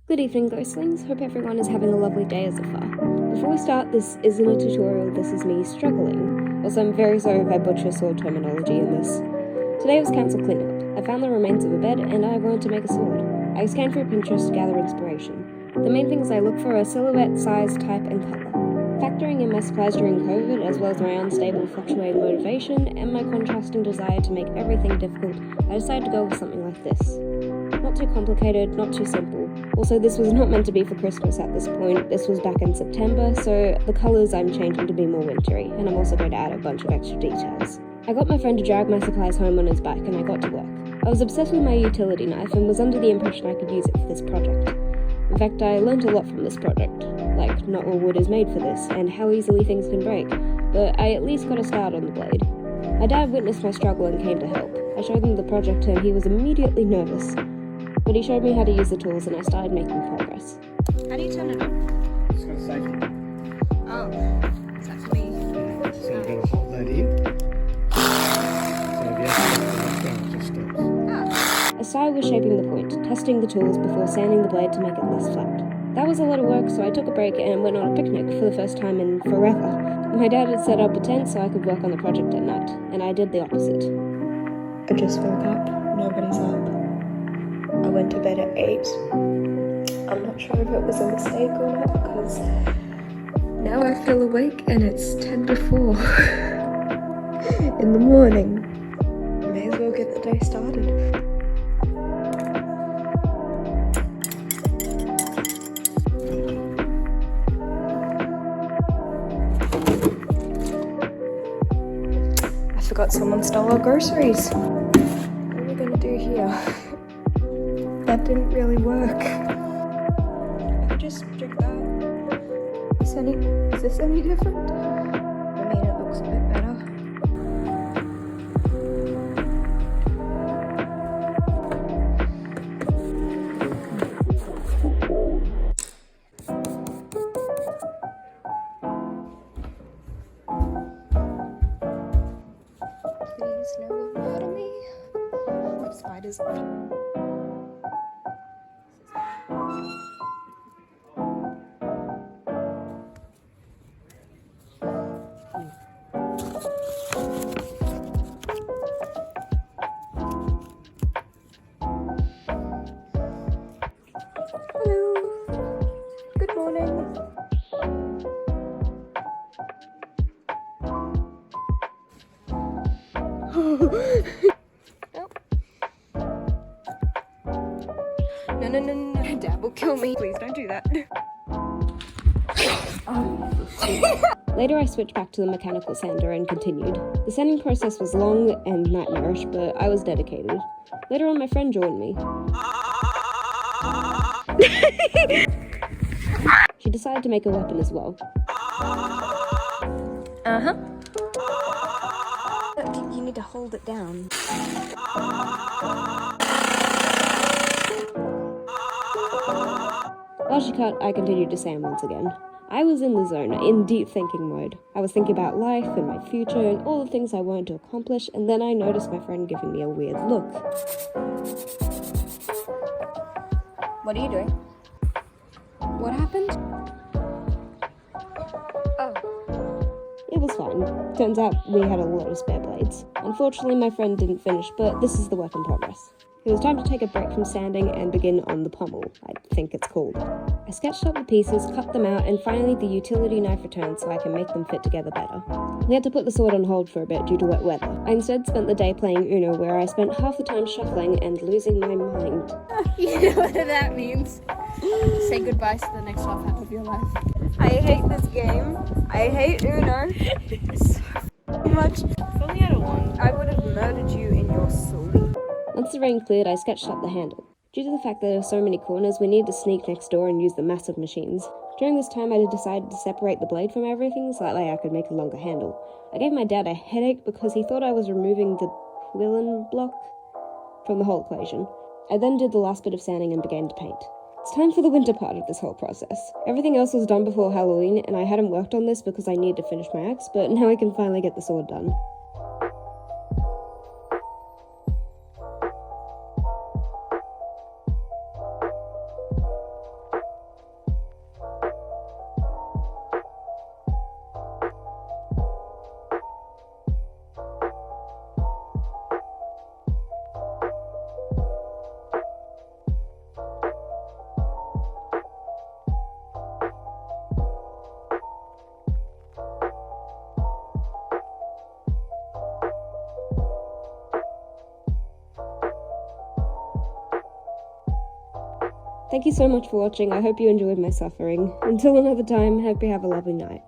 Good evening, Ghostlings. Hope everyone is having a lovely day as of far. Before we start, this isn't a tutorial, this is me struggling. Also, I'm very sorry if I butcher sword terminology in this. Today was council cleanup. I found the remains of a bed and I wanted to make a sword. I scanned through Pinterest to gather inspiration. The main things I look for are silhouette, size, type, and colour. Factoring in my supplies during COVID, as well as my unstable, fluctuating motivation, and my contrasting desire to make everything difficult, I decided to go with something like this. Not too complicated, not too simple. Also, this was not meant to be for Christmas at this point. This was back in September, so the colours I'm changing to be more wintry, and I'm also going to add a bunch of extra details. I got my friend to drag my supplies home on his bike, and I got to work. I was obsessed with my utility knife and was under the impression I could use it for this project. In fact, I learned a lot from this project, like not all wood is made for this, and how easily things can break, but I at least got a start on the blade. My dad witnessed my struggle and came to help. I showed him the project and he was immediately nervous, but he showed me how to use the tools and I started making progress. How do you turn it on? It's got a safety. Oh, is that for me? So you've got to hold that in. So if you have to let go, it just stops. I started with shaping the point, testing the tools before sanding the blade to make it less flat. That was a lot of work, so I took a break and went on a picnic for the first time in forever. My dad had set up a tent so I could work on the project at night, and I did the opposite. I just woke up, nobody's up. I went to bed at 8. I'm not sure if it was a mistake or not because now I feel awake and it's 10 to 4 in the morning. May as well get the day started. I forgot someone stole our groceries. What are we gonna do here? That didn't really work. I just drink that. Is this any different? I mean, it looks a bit better. Please no more to me. Spiders. Hello. Good morning. No. Dad will kill me. Please don't do that. Later I switched back to the mechanical sander and continued. The sanding process was long and nightmarish, but I was dedicated. Later on my friend joined me. She decided to make a weapon as well. You need to hold it down. While she cut, I continued to sand once again. I was in the zone, in deep thinking mode. I was thinking about life and my future and all the things I wanted to accomplish, and then I noticed my friend giving me a weird look. What are you doing? What happened? Oh. It was fine. Turns out we had a lot of spare blades. Unfortunately, my friend didn't finish, but this is the work in progress. It was time to take a break from sanding and begin on the pommel, I think it's called. I sketched up the pieces, cut them out, and finally the utility knife returned so I can make them fit together better. We had to put the sword on hold for a bit due to wet weather. I instead spent the day playing Uno, where I spent half the time shuffling and losing my mind. You know what that means. Say goodbye to the next half of your life. I hate this game. I hate Uno so much. If only I had a wand. I would have murdered you in your sleep. Once the rain cleared, I sketched up the handle. Due to the fact that there were so many corners, we needed to sneak next door and use the massive machines. During this time, I decided to separate the blade from everything so that way I could make a longer handle. I gave my dad a headache because he thought I was removing the quillen block from the whole equation. I then did the last bit of sanding and began to paint. It's time for the winter part of this whole process. Everything else was done before Halloween, and I hadn't worked on this because I needed to finish my axe, but now I can finally get the sword done. Thank you so much for watching. I hope you enjoyed my suffering. Until another time, hope you have a lovely night.